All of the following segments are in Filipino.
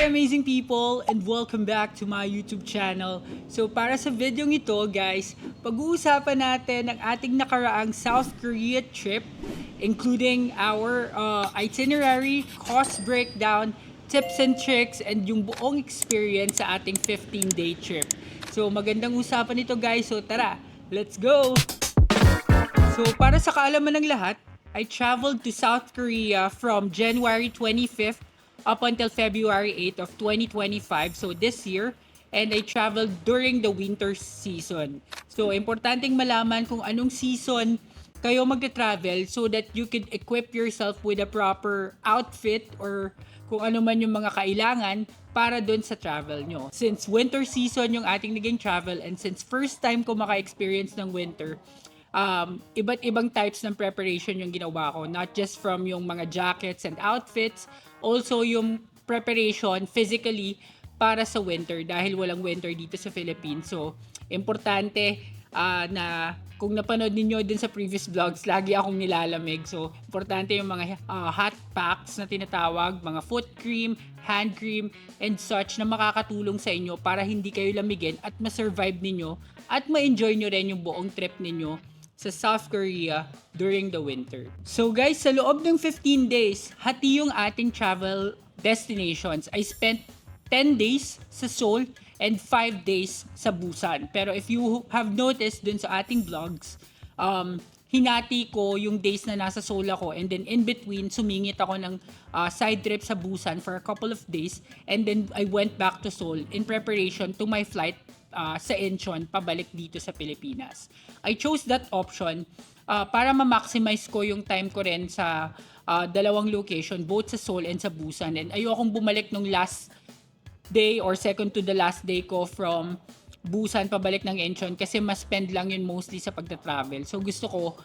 Hi amazing people and welcome back to my YouTube channel. So para sa video ito guys, pag-uusapan natin ang ating nakaraang South Korea trip including our itinerary, cost breakdown, tips and tricks, and yung buong experience sa ating 15-day trip. So magandang usapan ito guys, so tara, let's go! So para sa kaalaman ng lahat, I traveled to South Korea from January 25th up until February 8th of 2025, so this year, and I traveled during the winter season. So importanteng malaman kung anong season kayo magta-travel so that you could equip yourself with a proper outfit or kung ano man yung mga kailangan para dun sa travel nyo. Since winter season yung ating naging travel and since first time ko maka-experience ng winter, iba't ibang types ng preparation yung ginawa ko. Not just from yung mga jackets and outfits, also yung preparation physically para sa winter dahil walang winter dito sa Philippines. So, importante na kung napanood ninyo din sa previous vlogs, lagi akong nilalamig. So, importante yung mga hot packs na tinatawag, mga foot cream, hand cream, and such na makakatulong sa inyo para hindi kayo lamigin at ma-survive ninyo at ma-enjoy nyo rin yung buong trip ninyo sa South Korea during the winter. So guys, sa loob ng 15 days, hati yung ating travel destinations. I spent 10 days sa Seoul and 5 days sa Busan. Pero if you have noticed dun sa ating vlogs, hinati ko yung days na nasa Seoul ako and then in between, sumingit ako ng side trip sa Busan for a couple of days and then I went back to Seoul in preparation to my flight sa Incheon pabalik dito sa Pilipinas. I chose that option para ma-maximize ko yung time ko rin sa dalawang location, both sa Seoul and sa Busan. And ayokong bumalik nung last day or second to the last day ko from Busan pabalik ng Incheon kasi mas spend lang yun mostly sa pagta-travel. So gusto ko,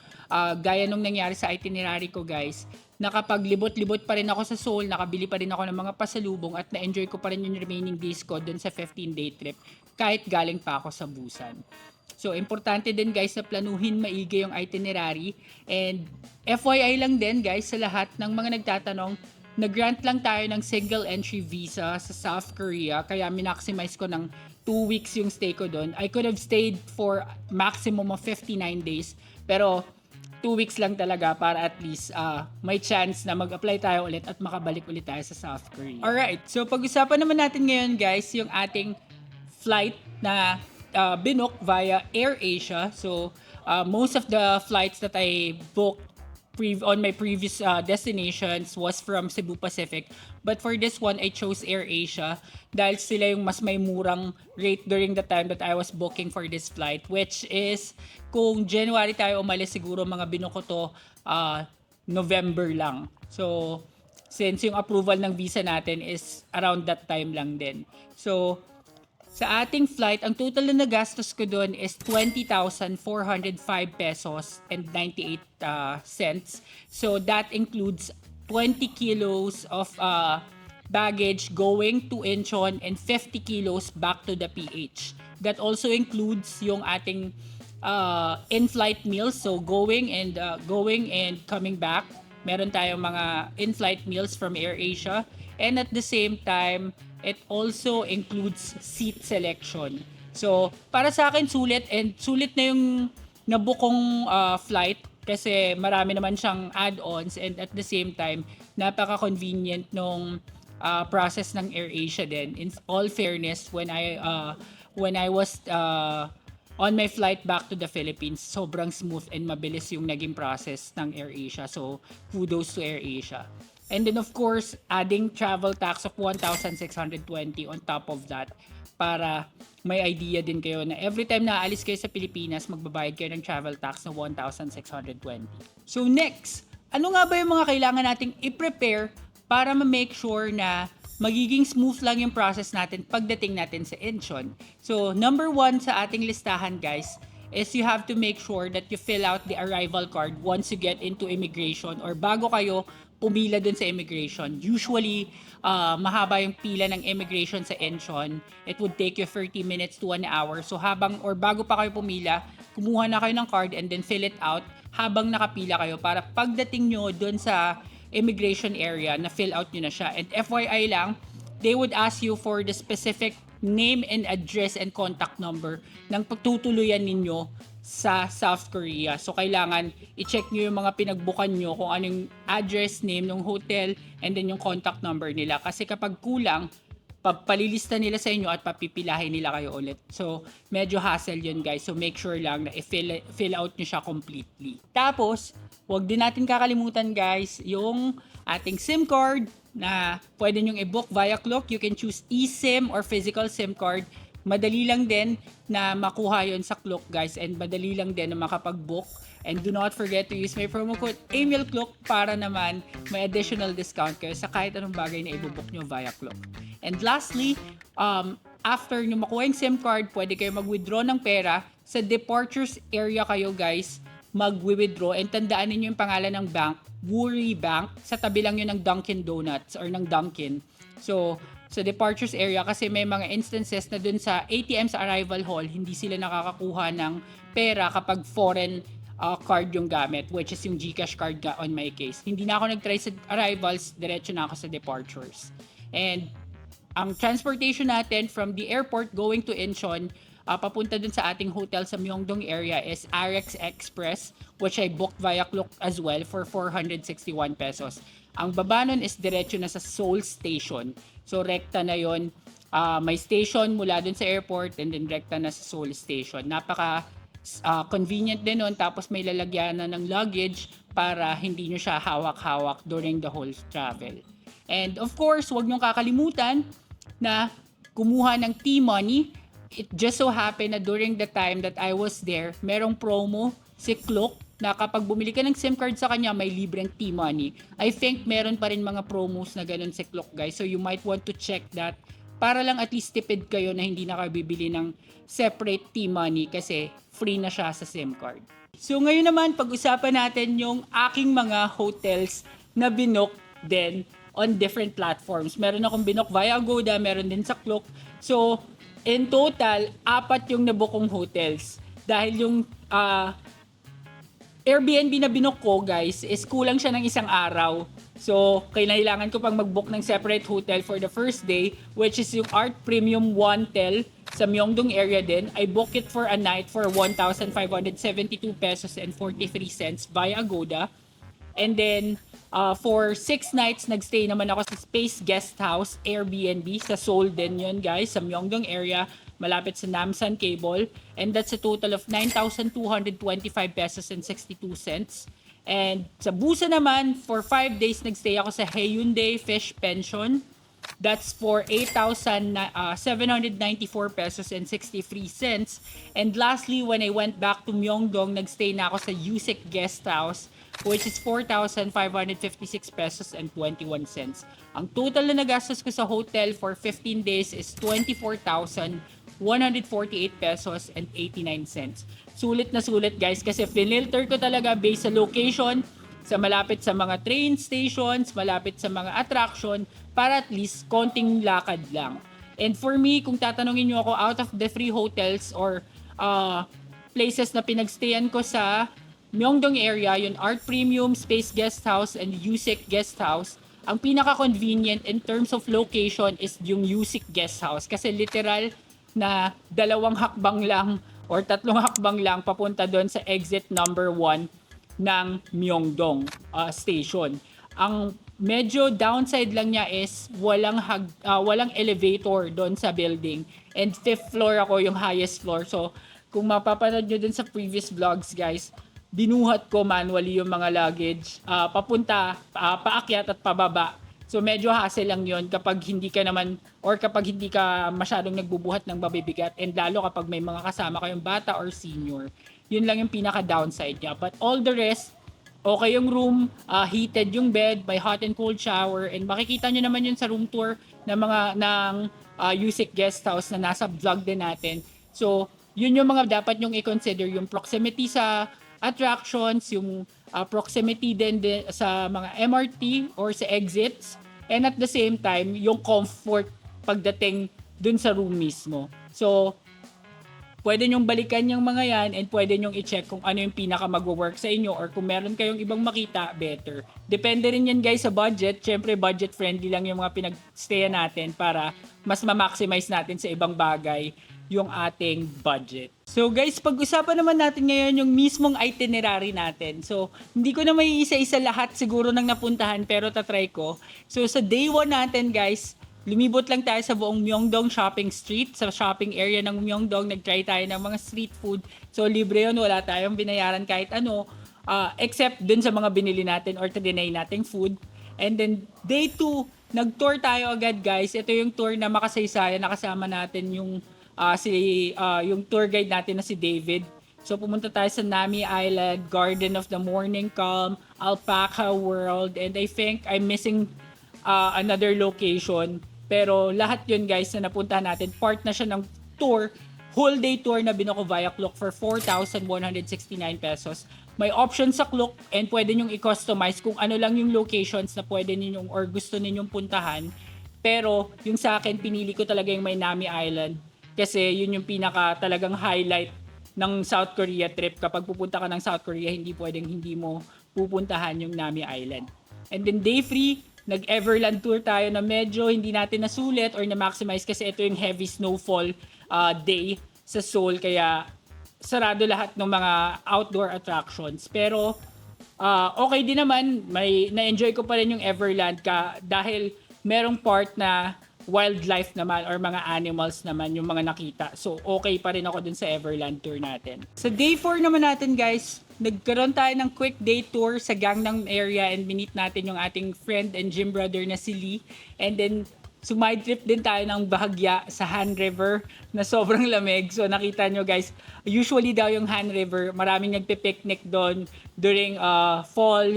gaya nung nangyari sa itinerary ko guys, nakapaglibot-libot pa rin ako sa Seoul, nakabili pa rin ako ng mga pasalubong at na-enjoy ko pa rin yung remaining days ko dun sa 15-day trip kahit galing pa ako sa Busan. So, importante din guys na planuhin maigi yung itinerary. And FYI lang din guys sa lahat ng mga nagtatanong, nag-grant lang tayo ng single entry visa sa South Korea. Kaya minaximize ko ng 2 weeks yung stay ko doon. I could have stayed for maximum of 59 days. Pero 2 weeks lang talaga para at least may chance na mag-apply tayo ulit at makabalik ulit tayo sa South Korea. Alright, so pag-usapan naman natin ngayon guys yung ating flight na binook via AirAsia. So, most of the flights that I booked on my previous destinations was from Cebu Pacific. But for this one, I chose AirAsia dahil sila yung mas may murang rate during the time that I was booking for this flight. Which is, kung January tayo umalis, siguro mga binuko to November lang. So, since yung approval ng visa natin is around that time lang din. So, sa ating flight, ang total na nagastos ko doon is 20,405 pesos and 98 cents. So that includes 20 kilos of baggage going to Incheon and 50 kilos back to the PH. That also includes yung ating in-flight meals. So going and coming back. Meron tayong mga in-flight meals from AirAsia. And at the same time, it also includes seat selection. So, para sa akin sulit and sulit na yung nabukong flight kasi marami naman siyang add-ons and at the same time, napaka-convenient nung process ng AirAsia din. In all fairness, when I was on my flight back to the Philippines, sobrang smooth and mabilis yung naging process ng AirAsia. So, kudos to AirAsia. And then of course, adding travel tax of 1,620 on top of that para may idea din kayo na every time na aalis kayo sa Pilipinas, magbabayad kayo ng travel tax na 1,620. So next, ano nga ba yung mga kailangan nating i-prepare para ma-make sure na magiging smooth lang yung process natin pagdating natin sa Incheon? So number 1 sa ating listahan guys, is you have to make sure that you fill out the arrival card once you get into immigration or bago kayo pumila dun sa immigration. Usually, mahaba yung pila ng immigration sa Incheon. It would take you 30 minutes to 1 hour. So bago pa kayo pumila, kumuha na kayo ng card and then fill it out habang nakapila kayo para pagdating nyo dun sa immigration area na fill out nyo na siya. And FYI lang, they would ask you for the specific name and address and contact number ng pagtutuluyan ninyo sa South Korea. So, kailangan i-check nyo yung mga pinagbukan nyo kung anong address, name ng hotel, and then yung contact number nila. Kasi kapag kulang, palilista nila sa inyo at papipilahin nila kayo ulit. So, medyo hassle yun guys. So, make sure lang na i-fill out nyo siya completely. Tapos, wag din natin kakalimutan guys, yung ating SIM card na pwede nyong i-book via Klook. You can choose eSIM or physical SIM card. Madali lang din na makuha yon sa Klook guys, and madali lang din na makapag-book. And do not forget to use my promo code EMILCLOOK para naman may additional discount kayo sa kahit anong bagay na i-book nyo via Klook. And lastly, after nyo makuha yung SIM card, pwede kayo mag-withdraw ng pera. Sa departures area kayo guys, mag-withdraw. And tandaan niyo yung pangalan ng bank, Woori Bank. Sa tabi lang yun ng Dunkin Donuts or ng Dunkin. So, sa departures area, kasi may mga instances na dun sa ATM sa arrival hall, hindi sila nakakakuha ng pera kapag foreign card yung gamit, which is yung GCash card on my case. Hindi na ako nag-try sa arrivals, diretso na ako sa departures. And ang transportation natin from the airport going to Incheon, papunta dun sa ating hotel sa Myeongdong area is RX Express, which I booked via Klook as well for 461 pesos. Ang baba nun is diretso na sa Seoul Station. So, rekta na yon. May station mula dun sa airport and then rekta na sa Seoul Station. Convenient din nun, tapos may lalagyan na ng luggage para hindi nyo siya hawak-hawak during the whole travel. And of course, huwag nyo kakalimutan na kumuha ng T-Money. It just so happened na during the time that I was there, merong promo si Klook na kapag bumili ka ng SIM card sa kanya, may libreng T-Money. I think meron pa rin mga promos na ganun si Klook guys, so you might want to check that para lang at least tipid kayo na hindi na kayo bibili ng separate T-Money kasi free na siya sa SIM card. So ngayon naman, pag-usapan natin yung aking mga hotels na binook din on different platforms. Meron akong binook via Agoda, meron din sa Klook. So, in total, 4 yung nabook kong hotels. Dahil yung Airbnb na binook ko, guys, is kulang siya ng 1 araw. So, kailangan ko pang mag-book ng separate hotel for the first day, which is yung Art Premium Wontel sa Myeongdong area din. I booked it for a night for 1,572 pesos and 43 cents via Agoda. And then, for 6 nights, nagstay naman ako sa Space Guest House, Airbnb, sa Seoul din yun, guys, sa Myeongdong area, malapit sa Namsan Cable. And that's a total of 9,225 pesos and 62 cents. And sa Busan naman, for 5 days, nagstay ako sa Haeundae Fish Pension. That's for 8,794 pesos and 63 cents. And lastly, when I went back to Myeongdong, nagstay na ako sa Yusik Guest House, which is 4,556 pesos and 21 cents. Ang total na nagastos ko sa hotel for 15 days is 24,148 pesos and 89 cents. Sulit na sulit guys, kasi finilter ko talaga based sa location, sa malapit sa mga train stations, malapit sa mga attraction, para at least konting lakad lang. And for me, kung tatanungin nyo ako, out of the 3 hotels or places na pinagstayan ko sa Myeongdong area, yung Art Premium, Space Guest House, and Yusik Guest House, ang pinaka-convenient in terms of location is yung Yusik Guest House. Kasi literal na 2 hakbang lang or 3 hakbang lang papunta doon sa exit number 1 ng Myeongdong station. Ang medyo downside lang niya is walang elevator doon sa building, and 5th floor ako, yung highest floor. So kung mapapanood nyo dun sa previous vlogs guys, binuhat ko manually yung mga luggage papunta, paakyat at pababa. So medyo hassle lang yon kapag hindi ka naman or kapag hindi ka masyadong nagbubuhat ng mabibigat, and lalo kapag may mga kasama kayong bata or senior. Yun lang yung pinaka downside niya. But all the rest, okay yung room, heated yung bed, may hot and cold shower, and makikita nyo naman yun sa room tour ng Yusik Guest House na nasa vlog din natin. So yun yung mga dapat nyong i-consider, yung proximity sa attractions, yung proximity din sa mga MRT or sa exits, and at the same time yung comfort pagdating dun sa room mismo. So pwede nyong balikan yung mga yan and pwede nyong i-check kung ano yung pinaka mag-work sa inyo or kung meron kayong ibang makita, better. Depende rin yan guys sa budget. Syempre budget friendly lang yung mga pinag-stayan natin para mas ma-maximize natin sa ibang bagay yung ating budget. So guys, pag-usapan naman natin ngayon yung mismong itinerary natin. So, hindi ko na may isa-isa lahat siguro ng napuntahan pero tatry ko. So, sa day 1 natin guys, lumibot lang tayo sa buong Myeongdong Shopping Street. Sa shopping area ng Myeongdong, nag-try tayo ng mga street food. So, libre yun, wala tayong binayaran kahit ano. Except dun sa mga binili natin or tinay nating food. And then, day 2, nag-tour tayo agad guys. Ito yung tour na makasaysayan. Nakasama natin yung yung tour guide natin na si David. So pumunta tayo sa Nami Island, Garden of the Morning Calm, Alpaca World, and I think I'm missing another location. Pero lahat yun guys na napuntahan natin, part na siya ng tour, whole day tour na binuko via Klook for 4,169 pesos. May option sa Klook and pwede nyong i-customize kung ano lang yung locations na pwede ninyong or gusto ninyong puntahan. Pero yung sa akin, pinili ko talaga yung may Nami Island. Kasi yun yung pinaka talagang highlight ng South Korea trip. Kapag pupunta ka ng South Korea, hindi pwedeng hindi mo pupuntahan yung Nami Island. And then day 3, nag-Everland tour tayo na medyo hindi natin nasulit or na-maximize kasi ito yung heavy snowfall day sa Seoul. Kaya sarado lahat ng mga outdoor attractions. Pero okay din naman, na-enjoy ko pa rin yung Everland dahil merong part na wildlife naman or mga animals naman yung mga nakita. So, okay pa rin ako dun sa Everland tour natin. Sa day 4 naman natin guys, nagkaroon tayo ng quick day tour sa Gangnam area and minit natin yung ating friend and gym brother na si Lee. And then, sumide trip din tayo ng bahagya sa Han River na sobrang lamig. So, nakita nyo guys, usually daw yung Han River, maraming nagpe-picnic doon during fall,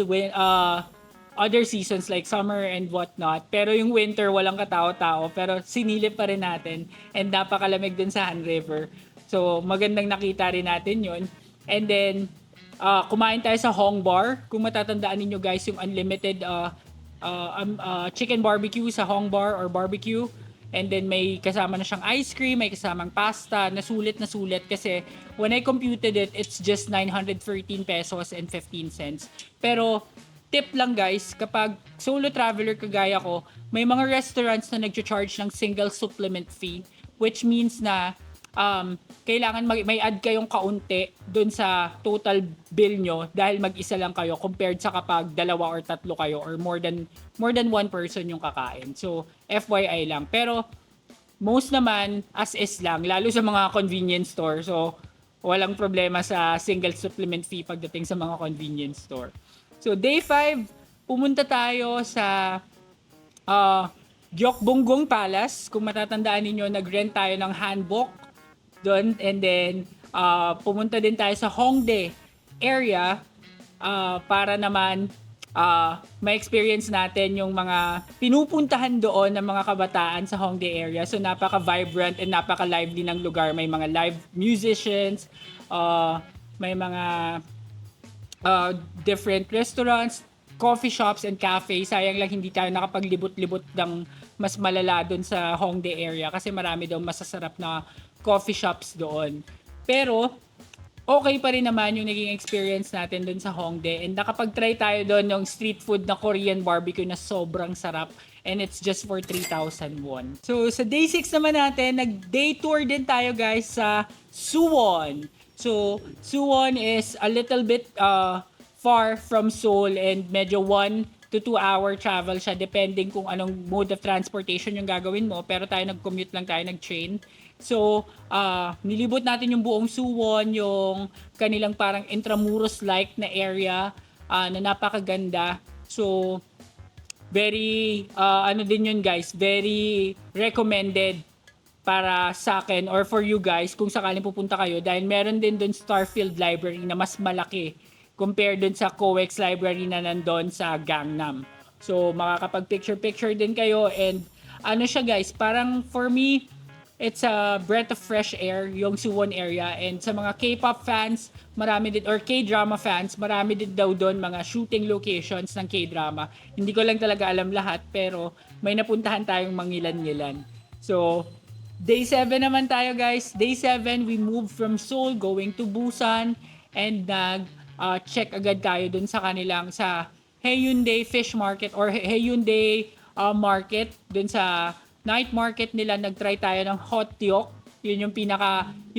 other seasons like summer and whatnot. Pero yung winter, walang katao-tao. Pero sinilip pa rin natin. And napakalamig dun sa Han River. So, magandang nakita rin natin yun. And then, kumain tayo sa Hong Bar. Kung matatandaan ninyo guys, yung unlimited chicken barbecue sa Hong Bar or barbecue. And then may kasama na siyang ice cream, may kasamang pasta, nasulit kasi when I computed it, it's just 913 pesos and 15 cents. Pero tip lang guys, kapag solo traveler kagaya ko, may mga restaurants na nag-charge ng single supplement fee, which means na kailangan may add kayong kaunti dun sa total bill nyo dahil mag-isa lang kayo compared sa kapag dalawa or tatlo kayo or more than one person yung kakain. So, FYI lang. Pero, most naman, as is lang, lalo sa mga convenience store. So, walang problema sa single supplement fee pagdating sa mga convenience store. So, day 5, pumunta tayo sa Gyeokbunggong Palace. Kung matatandaan ninyo, nag-rent tayo ng hanbok doon. And then, pumunta din tayo sa Hongdae area para naman ma-experience natin yung mga pinupuntahan doon ng mga kabataan sa Hongdae area. So, napaka-vibrant and napaka-lively ng lugar. May mga live musicians, may mga different restaurants, coffee shops, and cafes. Sayang lang hindi tayo nakapaglibot-libot ng mas malala doon sa Hongdae area kasi marami daw masasarap na coffee shops doon. Pero, okay pa rin naman yung naging experience natin doon sa Hongdae. And nakapag-try tayo doon ng street food na Korean barbecue na sobrang sarap. And it's just for 3,000 won. So, sa day 6 naman natin, nag-day tour din tayo guys sa Suwon. So, Suwon is a little bit far from Seoul and medyo 1 to 2 hour travel siya depending kung anong mode of transportation yung gagawin mo. Pero tayo nag-commute lang tayo, nag-train. So, nilibot natin yung buong Suwon, yung kanilang parang intramuros-like na area na napakaganda. So, very, din yun guys, very recommended para sa akin or for you guys kung sakaling pupunta kayo dahil meron din dun Starfield Library na mas malaki compared dun sa COEX Library na nandun sa Gangnam. So, makakapag-picture-picture din kayo and siya guys, parang for me, it's a breath of fresh air yung Suwon area and sa mga K-pop fans, marami din or K-drama fans, marami din daw doon mga shooting locations ng K-drama. Hindi ko lang talaga alam lahat pero may napuntahan tayong mangilan-ngilan. So, Day 7 naman tayo guys. Day 7, we moved from Seoul going to Busan and check agad tayo dun sa kanilang sa Haeundae Fish Market or Haeundae Market. Dun sa night market nila, nagtry tayo ng hot tteok. Yun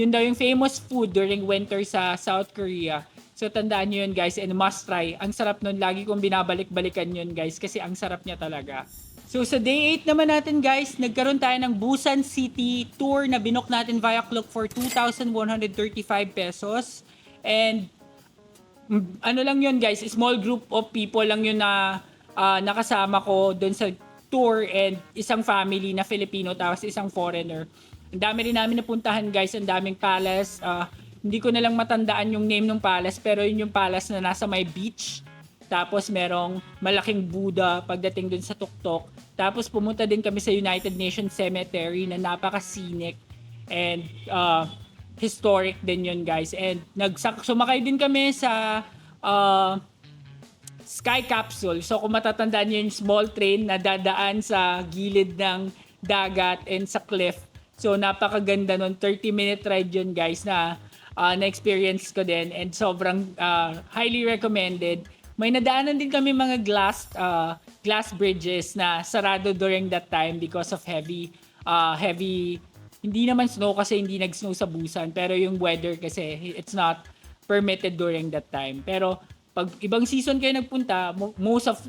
daw yung famous food during winter sa South Korea. So tandaan nyo yun guys and must try. Ang sarap nun. Lagi kong binabalik-balikan yun guys kasi ang sarap niya talaga. So sa day 8 naman natin guys, nagkaroon tayo ng Busan City tour na binook natin via Klook for 2,135 pesos. And ano lang yun guys, small group of people lang yun na nakasama ko doon sa tour and isang family na Filipino tapos isang foreigner. Ang dami rin namin napuntahan guys, ang daming palace. Hindi ko na lang matandaan yung name ng palace pero yun yung palace na nasa may beach. Tapos merong malaking Buddha pagdating dun sa tuktok. Tapos pumunta din kami sa United Nations Cemetery na napaka-scenic and historic din yun guys. And sumakay din kami sa Sky Capsule. So kung matatandaan nyo yung small train na dadaan sa gilid ng dagat and sa cliff. So napakaganda nun. 30-minute ride yun guys na na-experience ko din and sobrang highly recommended. May nadaanan din kami mga glass bridges na sarado during that time because of heavy hindi naman snow kasi hindi nag-snow sa Busan pero yung weather kasi it's not permitted during that time. Pero pag ibang season kayo nagpunta,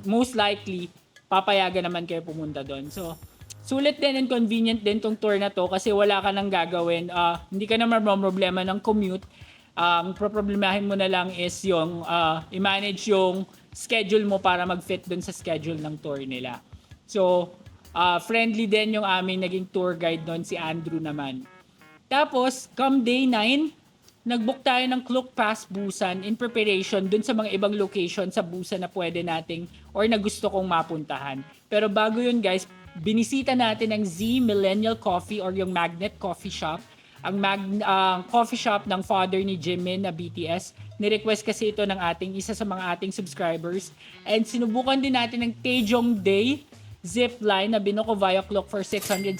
most likely papayagan naman kayo pumunta doon. So sulit din and convenient din tong tour na to kasi wala ka nang gagawin. Hindi ka naman problema ng commute. Problemahin mo na lang is yung i-manage yung schedule mo para mag-fit dun sa schedule ng tour nila. So, friendly din yung aming naging tour guide doon, si Andrew naman. Tapos, come day 9, nag-book tayo ng Klook Pass Busan in preparation dun sa mga ibang location sa Busan na pwede nating or na gusto kong mapuntahan. Pero bago yun guys, binisita natin ang Z Millennial Coffee or yung Magnet Coffee Shop. Ang coffee shop ng father ni Jimin na BTS. Ni-request kasi ito ng isa sa mga ating subscribers. And sinubukan din natin ng Taejongdae zipline na binuko via Klook for 667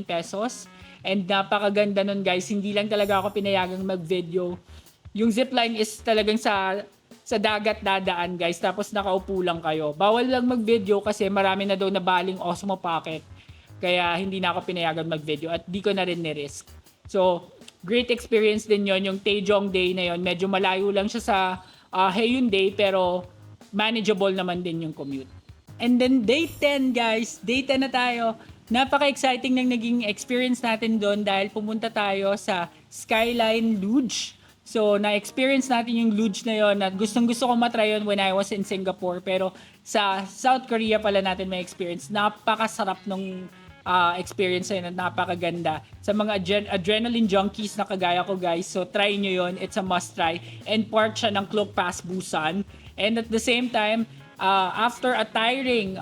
pesos. And napakaganda nun guys. Hindi lang talaga ako pinayagang mag-video. Yung zipline is talagang sa dagat dadaan guys. Tapos nakaupo lang kayo. Bawal lang mag-video kasi marami na daw na baling Osmo Pocket. Kaya hindi na ako pinayagang mag-video at di ko na rin ni-risk. So, great experience din yon yung Taejongdae na yon. Medyo malayo lang siya sa Haeundae pero manageable naman din yung commute. And then day 10 guys, day 10 na tayo. Napaka-exciting ng naging experience natin doon dahil pumunta tayo sa Skyline Luge. So, na-experience natin yung luge na yon at gustong-gusto ko matry yun when I was in Singapore. Pero sa South Korea pala natin may experience. Napakasarap nung experience na napakaganda. Sa mga adrenaline junkies na kagaya ko guys, so try nyo yon, it's a must try. And part siya ng Klook Pass Busan. And at the same time, after a tiring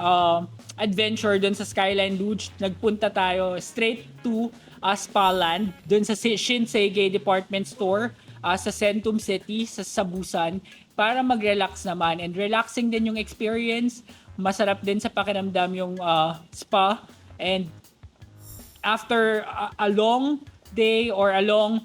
adventure dun sa Skyline Luge, nagpunta tayo straight to Spaland, dun sa Shinsegae Department Store sa Centum City, sa Busan, para mag-relax naman. And relaxing din yung experience. Masarap din sa pakiramdam yung spa. And after a long day or a long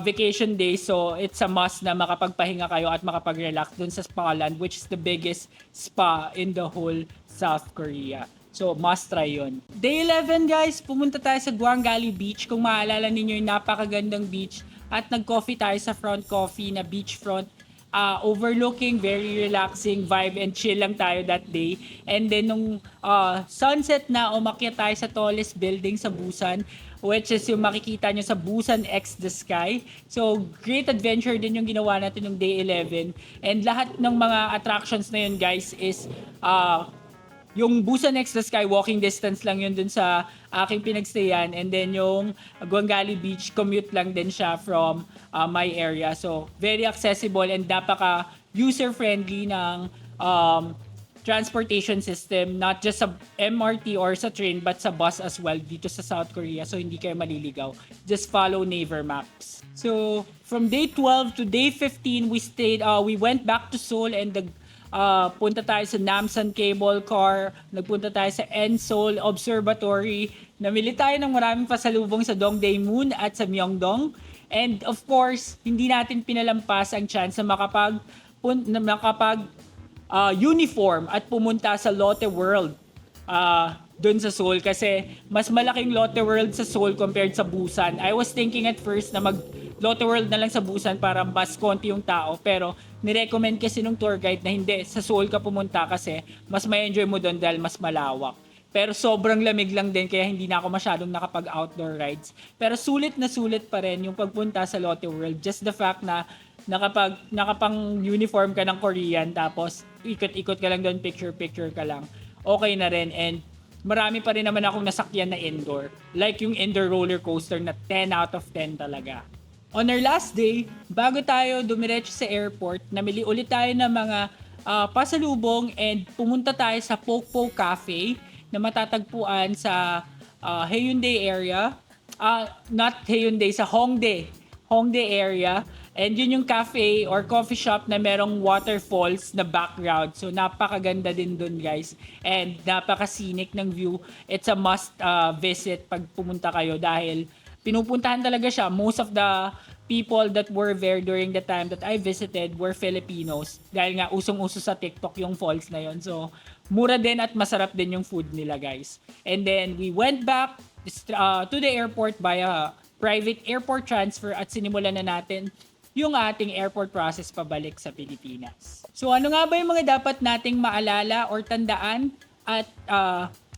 vacation day, so it's a must na makapagpahinga kayo at makapag-relax dun sa Spaland, which is the biggest spa in the whole South Korea. So, must try yun. Day 11 guys, pumunta tayo sa Gwangali Beach. Kung maalala ninyo yung napakagandang beach. At nag-coffee tayo sa Front Coffee na beachfront. Overlooking, very relaxing vibe and chill lang tayo that day. And then nung sunset na, umakyat tayo sa tallest building sa Busan, which is yung makikita nyo sa Busan X the Sky. So, great adventure din yung ginawa natin yung day 11. And lahat ng mga attractions na yun guys is yung Busan X the Sky, walking distance lang yun dun sa aking pinagstayan. And then yung Gwangali Beach, commute lang din siya from my area. So, very accessible and napaka user-friendly ng transportation system. Not just sa MRT or sa train, but sa bus as well dito sa South Korea. So, hindi kayo maliligaw. Just follow Naver Maps. So, from day 12 to day 15, we went back to Seoul and punta tayo sa Namsan Cable Car, nagpunta tayo sa Enseoul Observatory, Namili tayo ng maraming pasalubong sa Dongdaemun at sa Myeongdong. And of course, hindi natin pinalampas ang chance na makapag uniform at pumunta sa Lotte World doon sa Seoul kasi mas malaking Lotte World sa Seoul compared sa Busan. I was thinking at first na mag Lotte World na lang sa Busan para mas konti yung tao, pero nirecommend kasi nung tour guide na hindi, sa Seoul ka pumunta kasi mas may-enjoy mo doon dahil mas malawak. Pero sobrang lamig lang din kaya hindi na ako masyadong nakapag-outdoor rides. Pero sulit na sulit pa rin yung pagpunta sa Lotte World. Just the fact na nakapang uniform ka ng Korean tapos ikot-ikot ka lang doon, picture-picture ka lang. Okay na rin, and marami pa rin naman akong nasakyan na indoor. Like yung indoor roller coaster na 10 out of 10 talaga. On our last day, bago tayo dumiretso sa airport, namili ulit tayo ng mga pasalubong and pumunta tayo sa Poke Poke Cafe na matatagpuan sa Haeundae area. Not Haeundae, sa Hongdae area. And yun yung cafe or coffee shop na merong waterfalls na background. So napakaganda din dun, guys. And napaka-scenic ng view. It's a must visit pag pumunta kayo dahil pinupuntahan talaga siya. Most of the people that were there during the time that I visited were Filipinos. Dahil nga usong-uso sa TikTok yung falls na yon. So mura din at masarap din yung food nila, guys. And then we went back to the airport via private airport transfer at sinimulan na natin yung ating airport process pabalik sa Pilipinas. So ano nga ba yung mga dapat nating maalala or tandaan at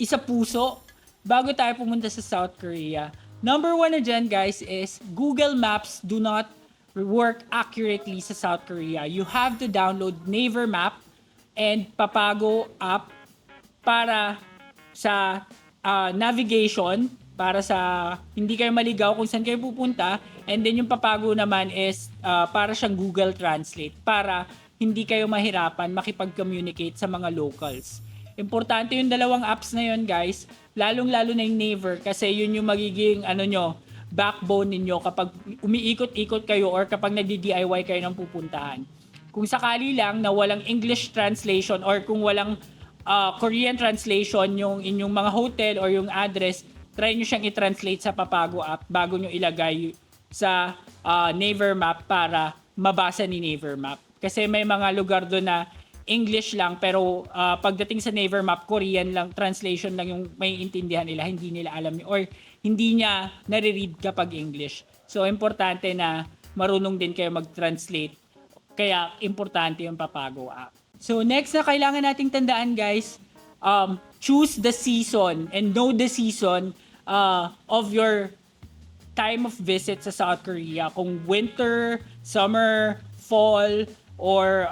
isapuso bago tayo pumunta sa South Korea? Number 1 na dyan, guys, is Google Maps do not work accurately sa South Korea. You have to download Naver Map and Papago app para sa navigation, para sa hindi kayo maligaw kung saan kayo pupunta. And then yung Papago naman is para siyang Google Translate para hindi kayo mahirapan makipag-communicate sa mga locals. Importante yung dalawang apps na yun, guys. Lalong-lalo na yung Naver kasi yun yung magiging backbone ninyo kapag umiikot-ikot kayo or kapag nagdi-DIY kayo ng pupuntahan. Kung sakali lang na walang English translation or kung walang Korean translation yung inyong mga hotel or yung address, try nyo siyang i-translate sa Papago app bago nyo ilagay sa Naver Map para mabasa ni Naver Map. Kasi may mga lugar doon na English lang pero pagdating sa Naver Map, Korean lang, translation lang yung may intindihan nila, hindi nila alam or hindi niya nare-read kapag English. So importante na marunong din kayo mag-translate. Kaya importante yung Papago app. So next na kailangan nating tandaan, guys, choose the season and know the season of your time of visit sa South Korea. Kung winter, summer, fall, or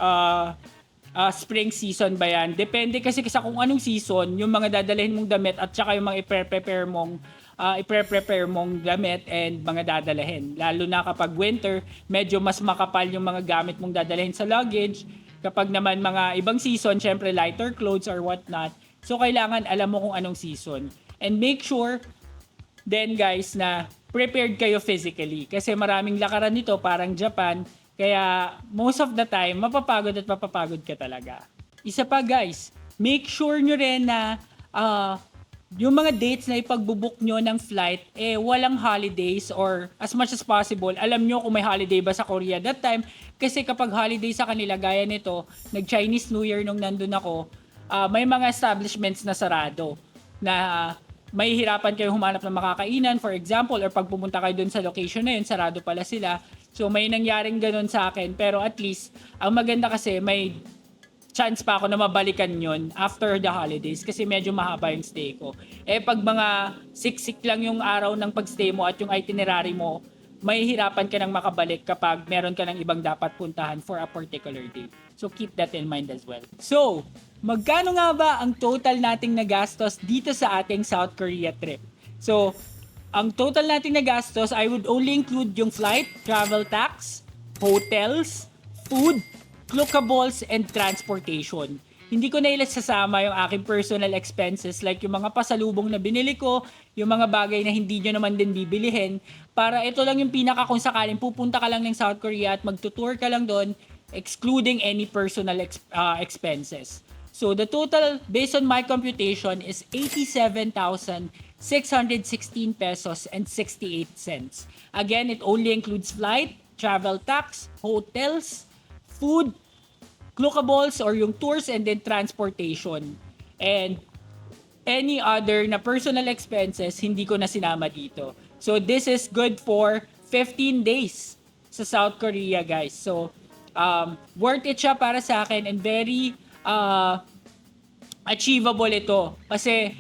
spring season ba yan. Depende kasi sa kung anong season, yung mga dadalhin mong damit at saka yung mga i-prepare mong damit and mga dadalhin. Lalo na kapag winter, medyo mas makapal yung mga gamit mong dadalhin sa luggage. Kapag naman mga ibang season, syempre lighter clothes or whatnot. So kailangan alam mo kung anong season. And make sure then, guys, na prepared kayo physically. Kasi maraming lakaran nito, parang Japan. Kaya most of the time, mapapagod ka talaga. Isa pa, guys, make sure nyo rin na yung mga dates na ipagbubook nyo ng flight, walang holidays or as much as possible, alam nyo kung may holiday ba sa Korea that time. Kasi kapag holiday sa kanila, gaya nito, nag-Chinese New Year nung nandun ako, may mga establishments na sarado na may hirapan kayo humanap ng makakainan, for example, or pag pumunta kayo dun sa location na yun, sarado pala sila. So may nangyaring ganun sa akin, pero at least, ang maganda kasi may chance pa ako na mabalikan yon after the holidays kasi medyo mahaba yung stay ko. Pag mga siksik lang yung araw ng pagstay mo at yung itinerary mo, may hirapan ka nang makabalik kapag meron ka ng ibang dapat puntahan for a particular day. So keep that in mind as well. So, magkano nga ba ang total nating nagastos dito sa ating South Korea trip? So, ang total nating nagastos, I would only include yung flight, travel tax, hotels, food, clockables, and transportation. Hindi ko na ilasasama yung aking personal expenses like yung mga pasalubong na binili ko, yung mga bagay na hindi nyo naman din bibilihin. Para ito lang yung pinaka kung sakaling pupunta ka lang ng South Korea at magtutour ka lang doon, excluding any personal expenses. So the total based on my computation is 87,616 pesos and 68 cents. Again, it only includes flight, travel tax, hotels, food, clickables or yung tours and then transportation. And any other na personal expenses, hindi ko na sinama dito. So, this is good for 15 days sa South Korea, guys. So, worth it siya para sa akin and very achievable ito. Kasi,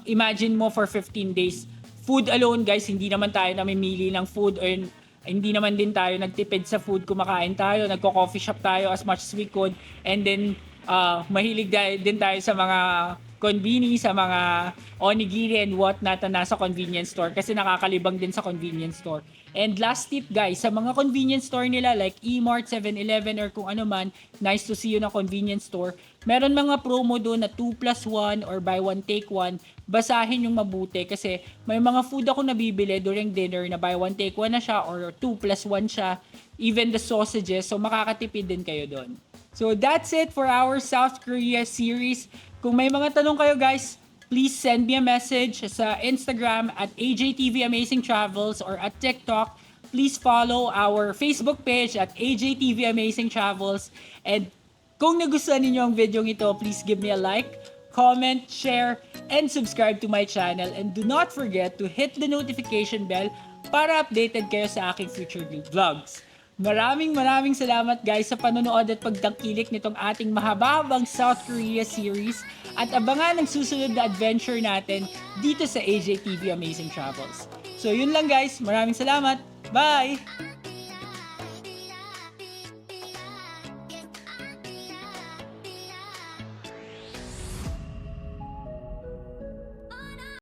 imagine mo for 15 days, food alone, guys, hindi naman tayo namimili ng food or hindi naman din tayo nagtipid sa food. Kumakain tayo, nagko-coffee shop tayo as much as we could. And then, mahilig din tayo sa mga konbini, sa mga onigiri and whatnot na nasa convenience store kasi nakakalibang din sa convenience store. And last tip guys, sa mga convenience store nila like E-Mart, 7-Eleven or kung ano man, nice to see you na convenience store, meron mga promo doon na 2 plus 1 or buy 1 take 1. Basahin yung mabuti kasi may mga food ako nabibili during dinner na buy 1 take 1 na siya or 2 plus 1 siya. Even the sausages, so makakatipid din kayo doon. So that's it for our South Korea series. Kung may mga tanong kayo guys, please send me a message sa Instagram at AJTV Amazing Travels or at TikTok. Please follow our Facebook page at AJTV Amazing Travels. And kung nagustuhan ninyo ang video ito, please give me a like, comment, share, and subscribe to my channel. And do not forget to hit the notification bell para updated kayo sa aking future vlogs. Maraming salamat guys sa panonood at pagtangkilik nitong ating mahababang South Korea series at abangan ang susunod na adventure natin dito sa AJTV Amazing Travels. So yun lang guys, maraming salamat. Bye!